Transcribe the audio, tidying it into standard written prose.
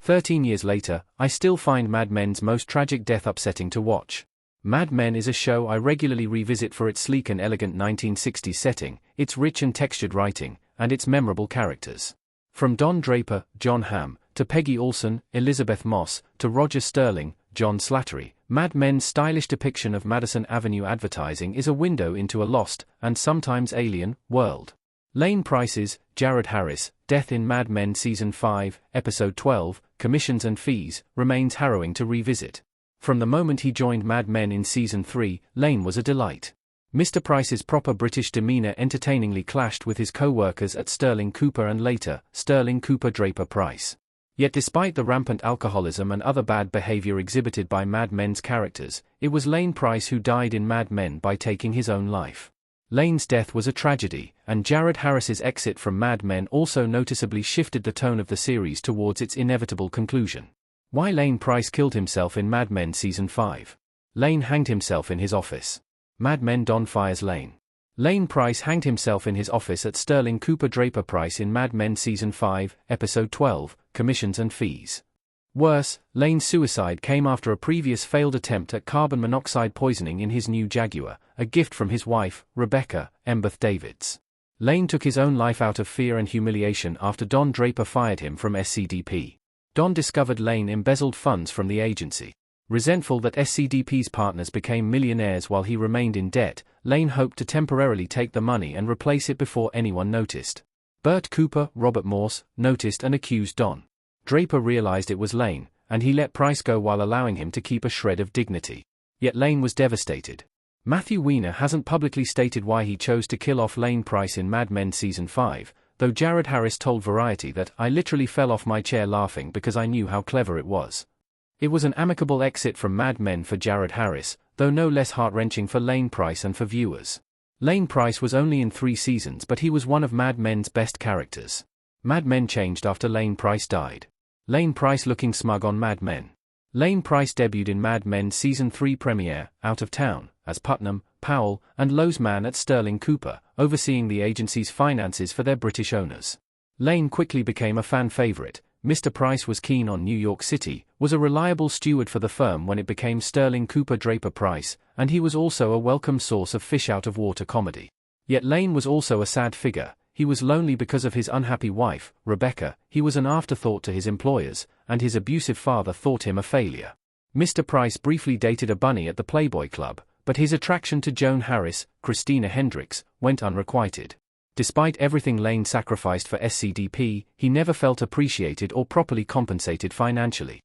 13 years later, I still find Mad Men's most tragic death upsetting to watch. Mad Men is a show I regularly revisit for its sleek and elegant 1960s setting, its rich and textured writing, and its memorable characters. From Don Draper, John Hamm, to Peggy Olson, Elizabeth Moss, to Roger Sterling, John Slattery, Mad Men's stylish depiction of Madison Avenue advertising is a window into a lost, and sometimes alien, world. Lane Price's Jared Harris, death in Mad Men Season 5, Episode 12, Commissions and Fees, remains harrowing to revisit. From the moment he joined Mad Men in Season 3, Lane was a delight. Mr. Price's proper British demeanour entertainingly clashed with his co-workers at Sterling Cooper and later, Sterling Cooper Draper Price. Yet despite the rampant alcoholism and other bad behaviour exhibited by Mad Men's characters, it was Lane Price who died in Mad Men by taking his own life. Lane's death was a tragedy, and Jared Harris's exit from Mad Men also noticeably shifted the tone of the series towards its inevitable conclusion. Why Lane Price killed himself in Mad Men Season 5. Lane hanged himself in his office. Mad Men Don fires Lane. Lane Price hanged himself in his office at Sterling Cooper Draper Price in Mad Men Season 5, Episode 12, Commissions and Fees. Worse, Lane's suicide came after a previous failed attempt at carbon monoxide poisoning in his new Jaguar, a gift from his wife, Rebecca Embeth Davids. Lane took his own life out of fear and humiliation after Don Draper fired him from SCDP. Don discovered Lane embezzled funds from the agency. Resentful that SCDP's partners became millionaires while he remained in debt, Lane hoped to temporarily take the money and replace it before anyone noticed. Bert Cooper, Robert Morse, noticed and accused Don. Draper realized it was Lane, and he let Price go while allowing him to keep a shred of dignity. Yet Lane was devastated. Matthew Weiner hasn't publicly stated why he chose to kill off Lane Price in Mad Men Season 5, though Jared Harris told Variety that "I literally fell off my chair laughing because I knew how clever it was." It was an amicable exit from Mad Men for Jared Harris, though no less heart-wrenching for Lane Price and for viewers. Lane Price was only in 3 seasons, but he was one of Mad Men's best characters. Mad Men changed after Lane Price died. Lane Price looking smug on Mad Men. Lane Price debuted in Mad Men Season 3 premiere, Out of Town, as Putnam, Powell, and Lowe's man at Sterling Cooper, overseeing the agency's finances for their British owners. Lane quickly became a fan favourite. Mr. Price was keen on New York City, was a reliable steward for the firm when it became Sterling Cooper Draper Price, and he was also a welcome source of fish-out-of-water comedy. Yet Lane was also a sad figure. He was lonely because of his unhappy wife, Rebecca, he was an afterthought to his employers, and his abusive father thought him a failure. Mr. Price briefly dated a bunny at the Playboy Club, but his attraction to Joan Harris, Christina Hendricks, went unrequited. Despite everything Lane sacrificed for SCDP, he never felt appreciated or properly compensated financially.